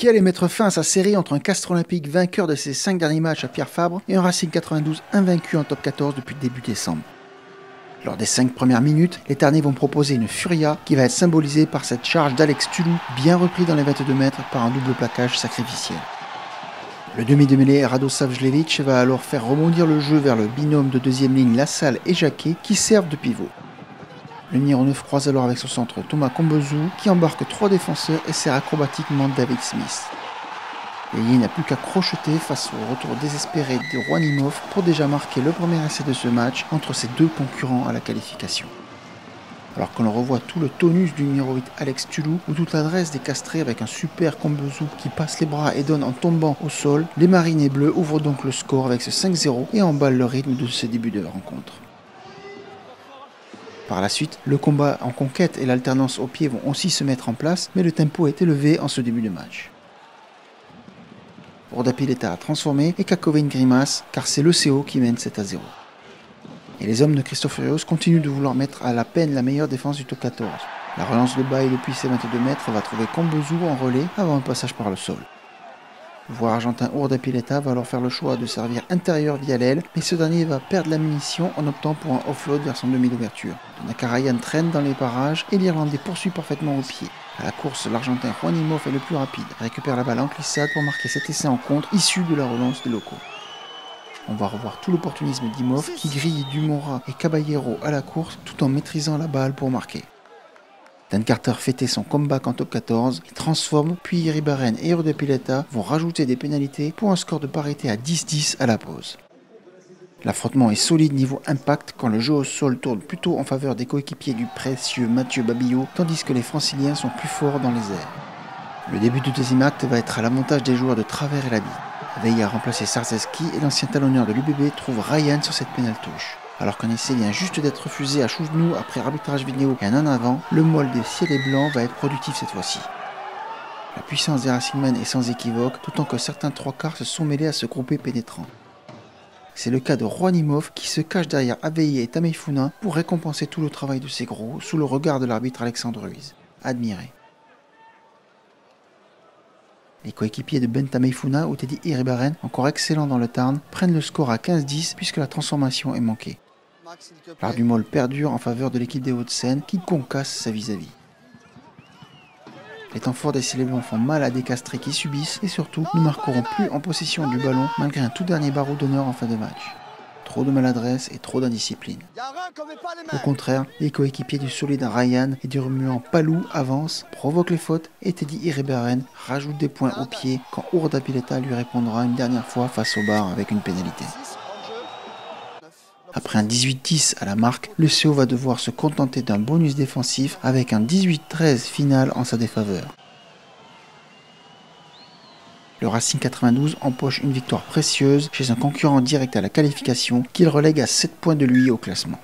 qui allait mettre fin à sa série entre un Castres Olympique vainqueur de ses 5 derniers matchs à Pierre Fabre et un Racing 92 invaincu en top 14 depuis le début décembre. Lors des 5 premières minutes, les Tarnais vont proposer une furia qui va être symbolisée par cette charge d'Alex Tulou, bien repris dans les 22 mètres par un double plaquage sacrificiel. Le demi de mêlée Radosavljevic va alors faire rebondir le jeu vers le binôme de deuxième ligne Lassalle et Jacquet qui servent de pivot. Le numéro 9 croise alors avec son centre Thomas Combezou qui embarque 3 défenseurs et sert acrobatiquement David Smith. L'ailier n'a plus qu'à crocheter face au retour désespéré de Rouanimov pour déjà marquer le premier essai de ce match entre ses 2 concurrents à la qualification. Alors qu'on revoit tout le tonus du numéro 8 Alex Tulou ou toute l'adresse des Castrés avec un super Combezou qui passe les bras et donne en tombant au sol, les Marinés bleus ouvrent donc le score avec ce 5-0 et emballent le rythme de ce début de rencontre. Par la suite, le combat en conquête et l'alternance au pied vont aussi se mettre en place, mais le tempo est élevé en ce début de match. Urdapilleta a transformé et Kakové une grimace, car c'est le CO qui mène 7-0. Et les hommes de Christoforios continuent de vouloir mettre à la peine la meilleure défense du top 14. La relance de bail depuis ses 22 mètres va trouver Combezou en relais avant un passage par le sol. Le joueur argentin Urdapilleta va alors faire le choix de servir intérieur via l'aile, mais ce dernier va perdre la munition en optant pour un offload vers son demi d'ouverture. Nakarayan traîne dans les parages et l'Irlandais poursuit parfaitement au pied. À la course, l'Argentin Rouanimov est le plus rapide, récupère la balle en glissade pour marquer cet essai en contre issu de la relance des locaux. On va revoir tout l'opportunisme d'Imov qui grille Dumora et Caballero à la course tout en maîtrisant la balle pour marquer. Dan Carter fêtait son comeback en top 14, il transforme, puis Iribarren et Urdapilleta vont rajouter des pénalités pour un score de parité à 10-10 à la pause. L'affrontement est solide niveau impact quand le jeu au sol tourne plutôt en faveur des coéquipiers du précieux Mathieu Babillot, tandis que les franciliens sont plus forts dans les airs. Le début du deuxième acte va être à l'avantage des joueurs de Travers et Labi. Veille à remplacer Sarzeski et l'ancien talonneur de l'UBB trouve Ryan sur cette pénale touche. Alors qu'un essai vient juste d'être refusé à Chougenou après arbitrage vidéo et un an avant, le molle des ciels et blancs va être productif cette fois-ci. La puissance des Racingmen est sans équivoque, d'autant que certains 3/4 se sont mêlés à ce groupé pénétrant. C'est le cas de Rouanimov qui se cache derrière Aveillé et Tameifuna pour récompenser tout le travail de ces gros sous le regard de l'arbitre Alexandre Ruiz. Admiré. Les coéquipiers de Ben Tameifuna ou Teddy Iribarren, encore excellents dans le Tarn, prennent le score à 15-10 puisque la transformation est manquée. L'art du molle perdure en faveur de l'équipe des Hauts-de-Seine qui concasse sa vis-à-vis. Les temps forts des ciels blancs font mal à des Castrés qui subissent et surtout ne marqueront plus en possession du ballon malgré un tout dernier barreau d'honneur en fin de match. Trop de maladresse et trop d'indiscipline. Au contraire, les coéquipiers du solide Ryan et du remuant Palou avancent, provoquent les fautes et Teddy Iribarren rajoute des points au pied quand Urdapilleta lui répondra une dernière fois face au bar avec une pénalité. Après un 18-10 à la marque, le CO va devoir se contenter d'un bonus défensif avec un 18-13 final en sa défaveur. Le Racing 92 empoche une victoire précieuse chez un concurrent direct à la qualification qu'il relègue à 7 points de lui au classement.